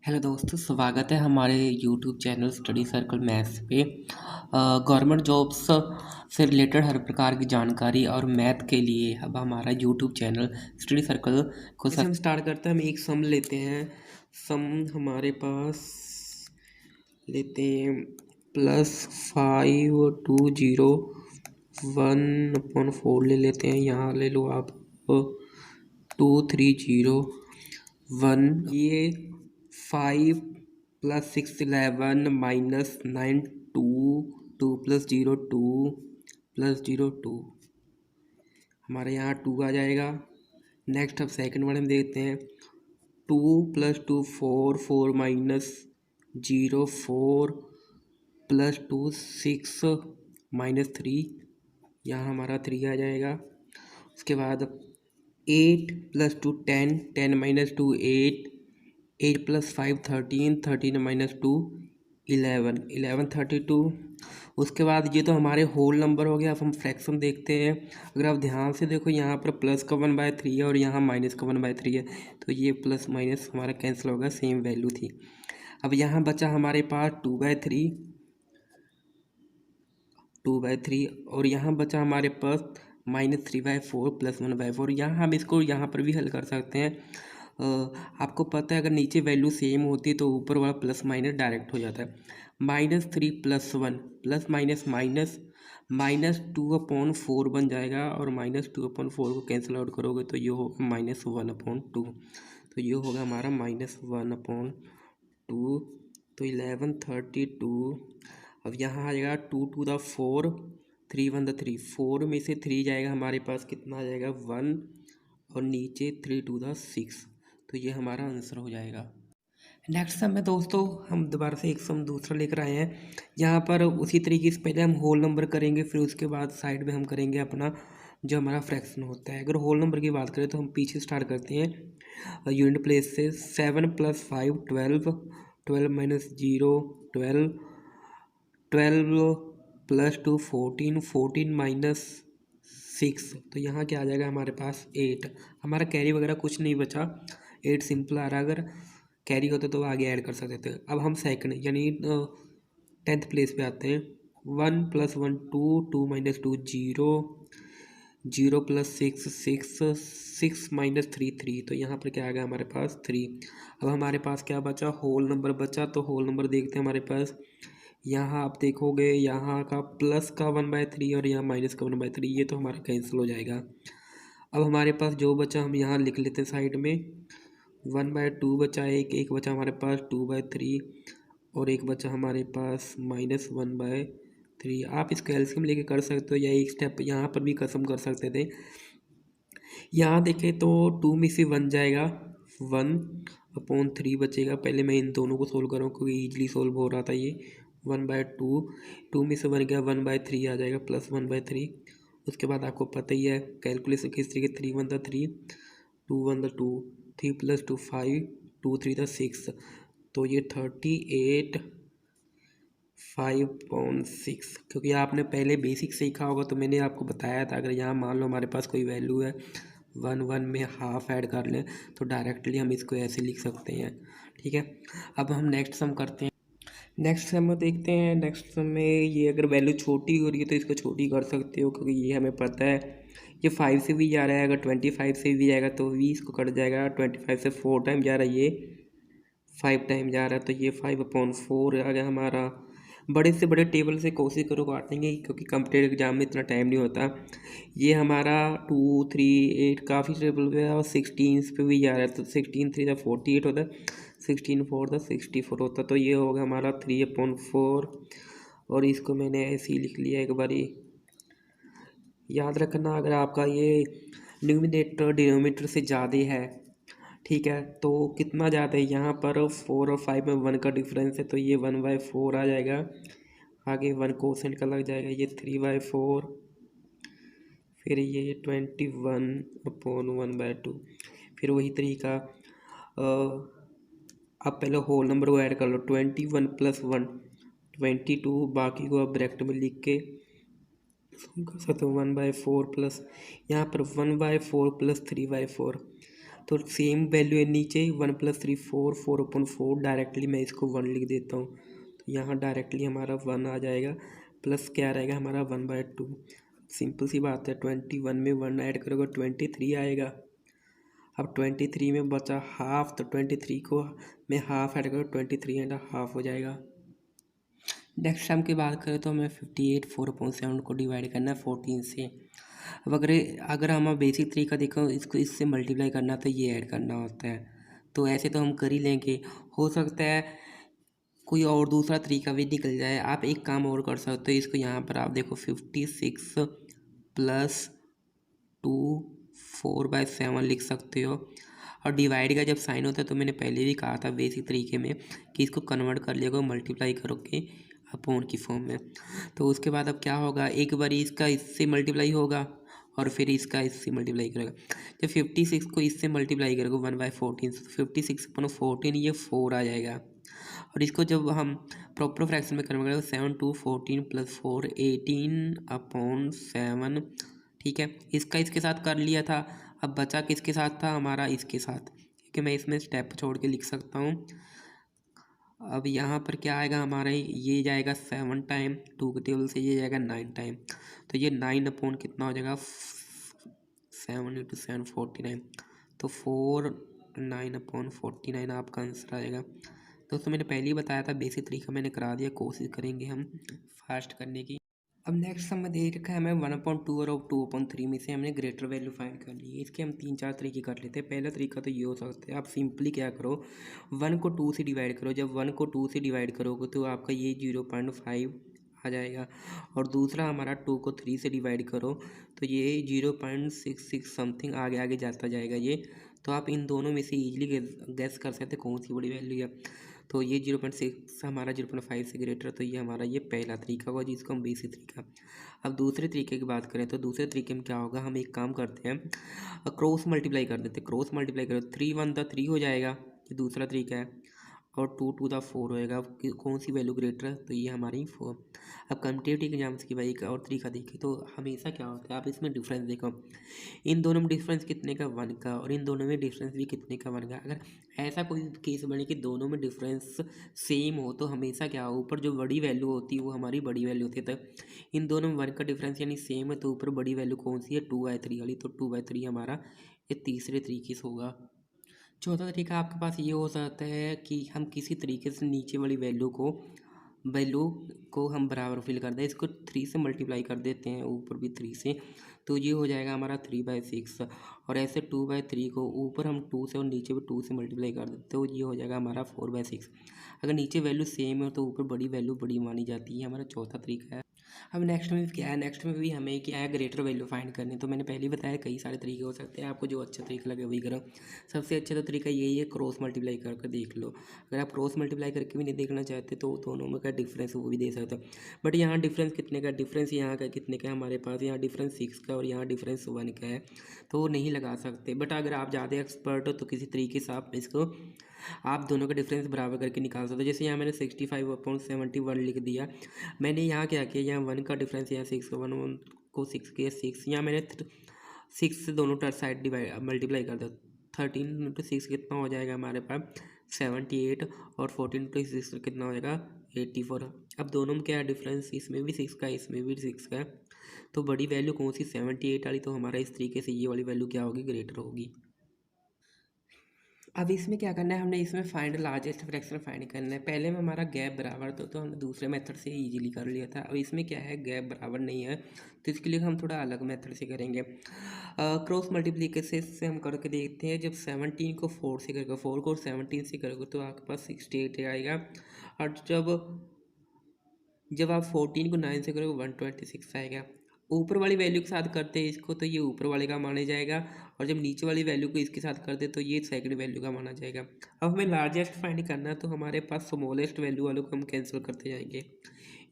Hello दोस्तों, स्वागत है हमारे YouTube channel study circle maths पे। गवर्नमेंट जॉब्स से रिलेटेड हर प्रकार की जानकारी और मैथ के लिए अब हमारा यूट्यूब चैनल स्टडी सर्कल को हम स्टार्ट करते हैं। हम एक सम लेते हैं। सम हमारे पास लेते हैं +5201/4 ले लेते हैं। यहाँ ले लो आप 2301। ये 5 + 6 11 -9 2 2 + 0 2 + 0 2 हमारे यहाँ 2 आ जाएगा। नेक्स्ट अब सेकंड वाले में देखते हैं। 2 + 2 4 4 - 0 4 + 2 6 - 3 यहाँ हमारा 3 आ जाएगा। उसके बाद 8 + 2 10 10 - 2 8 8 + 5 13 13 - 2 11 11 32। उसके बाद ये तो हमारे होल नंबर हो गया। अब हम फ्रैक्शन देखते हैं। अगर आप ध्यान से देखो, यहाँ पर प्लस का 1/3 है और यहाँ माइनस का 1/3 है, तो ये प्लस माइनस हमारा कैंसिल होगा, सेम वैल्यू थी। अब यहाँ बचा हमारे पास 2/3 और यहाँ बचा हमारे पास -3/4 + 1/4। यहाँ हम इसको यहाँ पर भी हल कर सकते हैं। आपको पता है, अगर नीचे वैल्यू सेम होती है तो ऊपर वाला प्लस माइनस डायरेक्ट हो जाता है। -3 + 1 प्लस माइनस माइनस -2/4 बन जाएगा और -2/4 को कैंसिल आउट करोगे तो ये होगा -1/2। तो ये होगा हमारा -1/2। तो 1132। अब यहाँ आ जाएगा 2 × 4 3 × 3 4 में से 3 जाएगा, हमारे पास कितना आ जाएगा 1 और नीचे 3 × 6। तो ये हमारा आंसर हो जाएगा। नेक्स्ट सम में दोस्तों हम दोबारा से एक सम दूसरा लेकर आए हैं। यहाँ पर उसी तरीके से पहले हम होल नंबर करेंगे, फिर उसके बाद साइड में हम करेंगे अपना जो हमारा फ्रैक्शन होता है। अगर होल नंबर की बात करें तो हम पीछे स्टार्ट करते हैं यूनिट प्लेस से। 7 + 5 12 12 - 0 12 12 + 2 14 14 - 6। तो यहाँ क्या आ जाएगा हमारे पास 8। हमारा कैरी वगैरह कुछ नहीं बचा, 8 सिंपल आ रहा। अगर कैरी होता तो आगे ऐड कर सकते थे। अब हम सेकंड यानी 10th प्लेस पे आते हैं। 1 + 1 2 2 - 2 0 0 + 6 6 6 - 3 3। तो यहाँ पर क्या आ गया हमारे पास 3। अब हमारे पास क्या बचा, होल नंबर बचा। तो होल नंबर देखते हैं हमारे पास। यहाँ आप देखोगे, यहाँ का प्लस का 1/3 और यहाँ माइनस का 1/3, ये तो हमारा कैंसिल हो जाएगा। अब हमारे पास जो बचा हम यहाँ लिख लेते हैं साइड में। 1/2 बचा, एक बचा हमारे पास 2/3 और एक बचा हमारे पास -1/3। आप इसको एलसीएम लेके कर सकते हो या एक स्टेप यहाँ पर भी कसम कर सकते थे। यहाँ देखें तो 2 में से 1 जाएगा, 1/3 बचेगा। पहले मैं इन दोनों को सोल्व करूँ क्योंकि ईजिली सोल्व हो रहा था ये। 1/2 2 में से 1 गया, 1/3 आ जाएगा प्लस 1/3। उसके बाद आपको पता ही है कैलकुलेशन किस तरीके, 3 × 1 = 3 2 × 1 = 2 3 + 2 5 2 × 3 = 6। तो ये 38 5/6। क्योंकि आपने पहले बेसिक सीखा होगा तो मैंने आपको बताया था, अगर यहाँ मान लो हमारे पास कोई वैल्यू है 1 1 में हाफ ऐड कर लें तो डायरेक्टली हम इसको ऐसे लिख सकते हैं। ठीक है, अब हम नेक्स्ट सम करते हैं। नेक्स्ट सम देखते हैं। नेक्स्ट सम में ये अगर वैल्यू छोटी हो रही है तो इसको छोटी कर सकते हो, क्योंकि ये हमें पता है ये 5 से भी जा रहा है। अगर 25 से भी जाएगा तो भी इसको कट जाएगा। 25 से 4 टाइम जा रहा है, ये 5 टाइम जा रहा है, तो ये 5/4 आ गया हमारा। बड़े से बड़े टेबल से कोशिश करो काटेंगे, क्योंकि कॉम्पिटेटिव एग्जाम में इतना टाइम नहीं होता। ये हमारा 2 3 8 काफ़ी टेबल पे है और 16 पे भी जा रहा है, तो 16 3 = 48 होता है, 16 4 = 64 होता है। तो ये होगा हमारा 3/4 और इसको मैंने ऐसे ही लिख लिया एक बारी। याद रखना, अगर आपका ये न्यूमिनेटर डिनोमिनेटर से ज़्यादा है, ठीक है, तो कितना ज़्यादा है, यहाँ पर 4 और 5 में 1 का डिफरेंस है, तो ये 1/4 आ जाएगा। आगे 1 कोसेंट का लग जाएगा, ये 3/4, फिर ये 21/1/2। फिर वही तरीका, अब पहले होल नंबर को ऐड कर लो। 21 + 1 22, बाकी को अब ब्रैकेट में लिख के कर सकते हो 1/4 प्लस यहाँ पर 1/4 + 3/4। तो सेम वैल्यू है नीचे 1 + 3 4 4/4 डायरेक्टली मैं इसको 1 लिख देता हूँ। तो यहाँ डायरेक्टली हमारा 1 आ जाएगा, प्लस क्या रहेगा हमारा 1/2। सिंपल सी बात है, 21 में 1 ऐड करोगे 23 आएगा। अब 23 में बचा हाफ, तो 23 को मैं हाफ ऐड करूँ 23.5 हो जाएगा। नेक्स्ट हम की बात करें तो हमें 58 4/7 को डिवाइड करना है 14 से। अब अगर हम बेसिक तरीका देखो, इसको इससे मल्टीप्लाई करना तो ये ऐड करना होता है, तो ऐसे तो हम कर ही लेंगे। हो सकता है कोई और दूसरा तरीका भी निकल जाए। आप एक काम और कर सकते हो, इसको यहाँ पर आप देखो 56 + 2 4/7 लिख सकते हो। और डिवाइड का जब साइन होता है तो मैंने पहले भी कहा था बेसिक तरीके में कि इसको कन्वर्ट कर लिया मल्टीप्लाई करोगे अपॉन की फॉर्म में। तो उसके बाद अब क्या होगा, एक बार इसका इससे मल्टीप्लाई होगा और फिर इसका इससे मल्टीप्लाई करेगा। जब 56 को इससे मल्टीप्लाई करोगे 1/14, तो 56/14 ये 4 आ जाएगा। और इसको जब हम प्रॉपर फ्रैक्शन में कन्वर्ट करेंगे 7 2 14 + 4 18/7। ठीक है, इसका इसके साथ कर लिया था। अब बचा किसके साथ था हमारा, इसके साथ, क्योंकि मैं इसमें स्टेप छोड़ के लिख सकता हूँ। अब यहाँ पर क्या आएगा हमारा, ये जाएगा 7 टाइम 2 के टेबल से, ये जाएगा 9 टाइम। तो ये 9 कितना हो जाएगा 7 × 7 49। तो 4 9/49 आपका आंसर आएगा। दोस्तों मैंने पहले ही बताया था बेसिक तरीका मैंने करा दिया, कोशिश करेंगे हम फास्ट करने की। अब नेक्स्ट हमें दे रखा है हमें 1/2 और 2/3 में से हमने ग्रेटर वैल्यू फाइंड करनी है। इसके हम 3-4 तरीके कर लेते हैं। पहला तरीका तो ये हो सकता है, आप सिंपली क्या करो 1 को 2 से डिवाइड करो। जब 1 को 2 से डिवाइड करोगे तो आपका ये 0.5 आ जाएगा। और दूसरा हमारा 2 को 3 से डिवाइड करो तो ये 0.66 समथिंग आगे आगे जाता जाएगा ये। तो आप इन दोनों में से ईजिली गैस कर सकते हैं कौन सी बड़ी वैल्यू है। तो ये 0.6 हमारा 0.5 से ग्रेटर, तो ये हमारा ये पहला तरीका हुआ जिसको हम बेसिक तरीका। अब दूसरे तरीके की बात करें तो दूसरे तरीके में क्या होगा, हम एक काम करते हैं क्रॉस मल्टीप्लाई कर देते हैं। क्रॉस मल्टीप्लाई करो 3 1 × 3 हो जाएगा, ये दूसरा तरीका है। और 2 2 × 4 होएगा। कौन सी वैल्यू ग्रेटर है, तो ये हमारी 4। अब कम्पिटेटिव एग्जाम्स की भाई एक और तरीका देखें तो हमेशा क्या होता है, आप इसमें डिफरेंस देखो, इन दोनों में डिफरेंस कितने का 1 का, और इन दोनों में डिफरेंस भी कितने का 1 का। अगर ऐसा कोई केस बने कि दोनों में डिफरेंस सेम हो तो हमेशा क्या हो, ऊपर जो बड़ी वैल्यू होती है वो हमारी बड़ी वैल्यू होती है। तो इन दोनों में 1 का डिफरेंस यानी सेम है, तो ऊपर बड़ी वैल्यू कौन सी है 2/3 वाली, तो 2/3 हमारा ये तीसरे तरीके से होगा। चौथा तरीका आपके पास ये हो सकता है कि हम किसी तरीके से नीचे वाली वैल्यू को हम बराबर फिल कर दें। इसको 3 से मल्टीप्लाई कर देते हैं, ऊपर भी 3 से, तो ये हो जाएगा हमारा 3/6। और ऐसे 2/3 को ऊपर हम 2 से और नीचे भी 2 से मल्टीप्लाई कर देते हैं, तो ये हो जाएगा हमारा 4/6। अगर नीचे वैल्यू सेम है तो ऊपर बड़ी वैल्यू बड़ी मानी जाती है। हमारा चौथा तरीका है। अब नेक्स्ट में क्या है, नेक्स्ट में भी हमें क्या है ग्रेटर वैल्यू फाइंड करनी। तो मैंने पहले ही बताया कई सारे तरीके हो सकते हैं, आपको जो अच्छा तरीका लगे वही करो। सबसे अच्छा तो तरीका यही है, क्रॉस मल्टीप्लाई करके देख लो। अगर आप क्रॉस मल्टीप्लाई करके भी नहीं देखना चाहते तो दोनों में का डिफरेंस वो भी दे सकते हो। बट यहाँ डिफरेंस कितने का, डिफरेंस यहाँ का कितने का हमारे पास, यहाँ डिफरेंस 6 का और यहाँ डिफरेंस 1 का है, तो वो नहीं लगा सकते। बट अगर आप ज़्यादा एक्सपर्ट हो तो किसी तरीके से आप दोनों का डिफरेंस बराबर करके निकाल सकते हो। जैसे यहाँ मैंने 65/71 लिख दिया। मैंने यहाँ क्या किया, यहाँ 1 का डिफरेंस, यहाँ 6 का 1 को 6 किया 6, यहाँ मैंने 6 से दोनों साइड डिवाइड मल्टीप्लाई कर दिया। 13 × 6 कितना हो जाएगा हमारे पास 78, और 14 × 6 कितना हो जाएगा 84। अब दोनों में क्या है डिफरेंस, इसमें भी 6 का इसमें भी 6 का है, तो बड़ी वैल्यू कौन सी 78 वाली, तो हमारा इस तरीके से ये वाली वैल्यू क्या होगी ग्रेटर होगी। अब इसमें क्या करना है, हमने इसमें फाइंड लार्जेस्ट फ्रैक्शन फाइंड करना है। पहले में हमारा गैप बराबर तो हमने दूसरे मेथड से इजीली कर लिया था। अब इसमें क्या है गैप बराबर नहीं है, तो इसके लिए हम थोड़ा अलग मेथड से करेंगे। क्रॉस मल्टीप्लिकेशन से हम करके देखते हैं। जब 17 को 4 से करोगे, 4 को 17 से करोगे तो आपके पास 68 आएगा। और जब आप 14 को 9 से करोगे 126 आएगा। ऊपर वाली वैल्यू के साथ करते हैं इसको तो ये ऊपर वाले का माना जाएगा, और जब नीचे वाली वैल्यू को इसके साथ करते तो ये सेकंड वैल्यू का माना जाएगा। अब हमें लार्जेस्ट फाइंड करना है, तो हमारे पास स्मॉलेस्ट वैल्यू वालों को हम कैंसिल करते जाएंगे,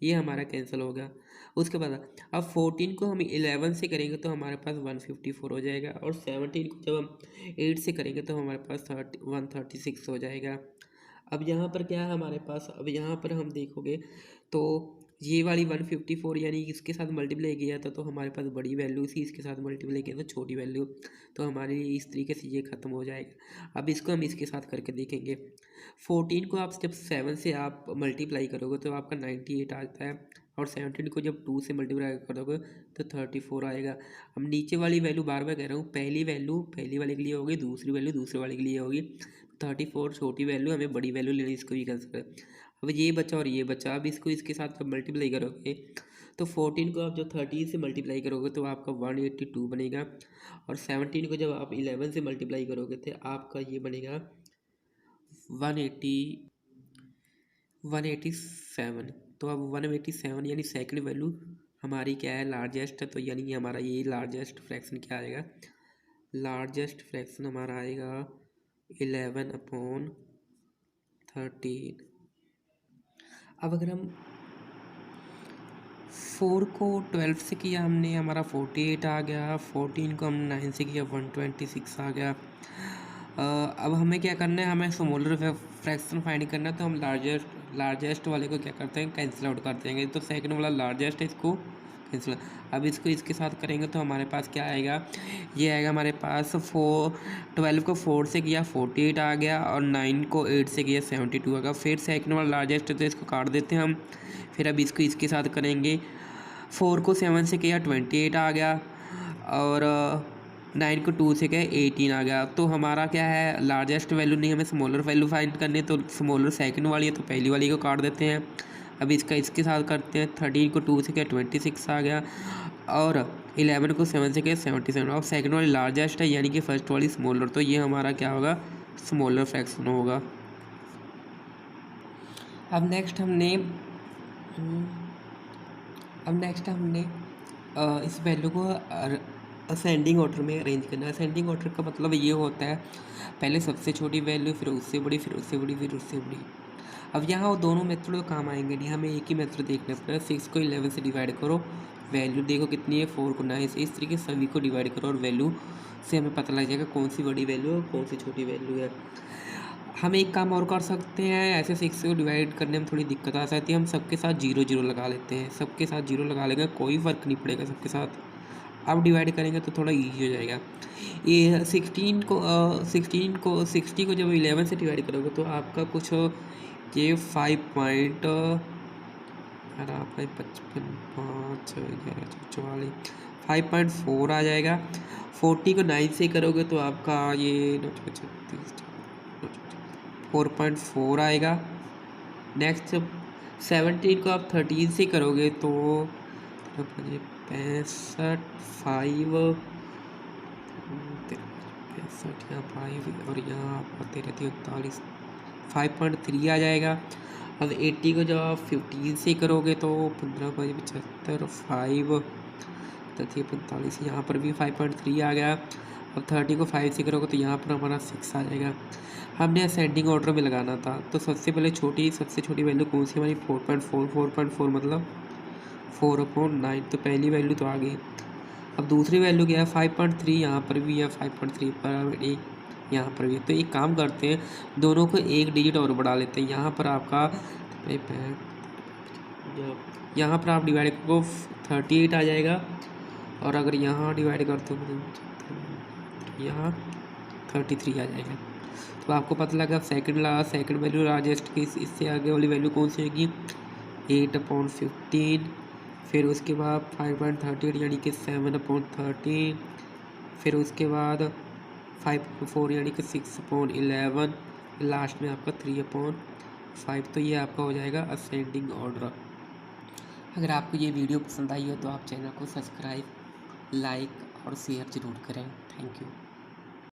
ये हमारा कैंसिल होगा। उसके बाद अब 14 को हम 11 से करेंगे तो हमारे पास 154 हो जाएगा, और 17 को जब हम 8 से करेंगे तो हमारे पास 136 हो जाएगा। अब यहाँ पर क्या है हमारे पास, अब यहाँ पर हम देखोगे तो ये वाली 154 यानी इसके साथ मल्टीप्लाई किया था तो हमारे पास बड़ी वैल्यू थी, इसके साथ मल्टीप्लाई किया था छोटी वैल्यू, तो हमारे इस तरीके से ये ख़त्म हो जाएगा। अब इसको हम इसके साथ करके देखेंगे। 14 को आप जब 7 से आप मल्टीप्लाई करोगे तो आपका 98 आता है, और 17 को जब 2 से मल्टीप्लाई करोगे तो 34 आएगा। अब नीचे वाली वैल्यू बार बार कह रहा हूँ, पहली वैल्यू पहली वाले के लिए होगी, दूसरी वैल्यू दूसरे वाले के लिए होगी। 34 छोटी वैल्यू, हमें बड़ी वैल्यू लेनी, इसको भी कैंसिल। अब ये बचा और ये बचा, अब इसको इसके साथ जब मल्टीप्लाई करोगे तो 14 को आप जब 13 से मल्टीप्लाई करोगे तो आपका 182 बनेगा, और 17 को जब आप 11 से मल्टीप्लाई करोगे तो आपका ये बनेगा 187। तो अब 187 यानी सेकंड वैल्यू हमारी क्या है, लार्जेस्ट है, तो यानी हमारा ये लार्जेस्ट फ्रैक्शन क्या आएगा, लार्जेस्ट फ्रैक्शन हमारा आएगा 11/13। अब अगर हम 4 को 12 से किया हमने, हमारा 48 आ गया। 14 को हम 9 से किया, 126 आ गया। अब हमें क्या करना है, हमें स्मॉलर फ्रैक्शन फाइंड करना है, तो हम लार्जेस्ट वाले को क्या करते हैं, कैंसिल आउट कर देंगे। तो सेकंड वाला लार्जेस्ट है, इसको कैंसिल। अब इसको इसके साथ करेंगे तो हमारे पास क्या आएगा, ये आएगा हमारे पास 12 को 4 से किया 48 आ गया, और 9 को 8 से किया 72 आ गया। फिर सेकंड वाला लार्जेस्ट है तो इसको काट देते हैं हम। फिर अब इसको इसके साथ करेंगे, 4 को 7 से किया 28 आ गया, और 9 को 2 से किया 18 आ गया। तो हमारा क्या है, लार्जेस्ट वैल्यू नहीं, हमें स्मॉलर वैल्यू फाइंड करनी है, तो स्मॉलर सेकंड वाली है तो पहली वाली को काट देते हैं। अब इसका इसके साथ करते हैं, 13 को 2 से किया 26 आ गया, और 11 को 7 से किया 77। अब सेकंड वाली लार्जेस्ट है यानी कि फर्स्ट वाली स्मॉलर, तो ये हमारा क्या होगा, स्मॉलर फ्रैक्शन होगा। अब नेक्स्ट हमने इस वैल्यू को असेंडिंग ऑर्डर में अरेंज करना है। असेंडिंग ऑर्डर का मतलब ये होता है, पहले सबसे छोटी वैल्यू, फिर उससे बड़ी, फिर उससे बड़ी, फिर उससे बड़ी। अब यहाँ वो दोनों मेथड काम आएंगे नहीं, हमें एक ही मेथड देखना पड़ेगा। 6 को 11 से डिवाइड करो, वैल्यू देखो कितनी है, 4 को 9 से, इस तरीके से सभी को डिवाइड करो, और वैल्यू से हमें पता लग जाएगा कौन सी बड़ी वैल्यू है और कौन सी छोटी वैल्यू है। हम एक काम और कर सकते हैं, ऐसे 6 को डिवाइड करने में थोड़ी दिक्कत आ सकती है, हम सबके साथ 0 0 लगा लेते हैं। सबके साथ 0 लगा लेंगे, कोई फ़र्क नहीं पड़ेगा सबके साथ। अब डिवाइड करेंगे तो थोड़ा ईजी हो जाएगा। ये 60 को जब 11 से डिवाइड करोगे तो आपका कुछ ये 5.4 आ जाएगा। 40 को 9 से करोगे तो आपका ये 4.4 आएगा। नेक्स्ट 17 को आप 13 से करोगे तो 65 यहाँ 5 और यहाँ आते रहती है 39, 5.3 आ जाएगा। अब 80 को जब आप 15 से करोगे तो 15 5 75 5 45, यहाँ पर भी 5.3 आ गया। अब 30 को 5 से करोगे तो यहाँ पर हमारा 6 आ जाएगा। हमने असेंडिंग ऑर्डर में लगाना था, तो सबसे पहले सबसे छोटी वैल्यू कौन सी हमारी 4.4 मतलब 4/9, तो पहली वैल्यू तो आ गई। अब दूसरी वैल्यू क्या है 5.3, यहाँ पर भी है 5.3 पर एक, यहाँ पर भी। तो एक काम करते हैं, दोनों को एक डिजिट और बढ़ा लेते हैं। यहाँ पर आपका यहाँ पर आप डिवाइड करो 38 आ जाएगा, और अगर यहाँ डिवाइड करते हो यहाँ 33 आ जाएगा। तो आपको पता लगा सेकंड वैल्यू लार्जेस्ट की, इससे आगे वाली वैल्यू कौन सी होगी 8/15, फिर उसके बाद 5.38 यानी कि 7/13, फिर उसके बाद 5.4 यानी कि 6/11, लास्ट में आपका 3/5। तो ये आपका हो जाएगा असेंडिंग ऑर्डर। अगर आपको ये वीडियो पसंद आई हो तो आप चैनल को सब्सक्राइब, लाइक और शेयर ज़रूर करें। Thank you.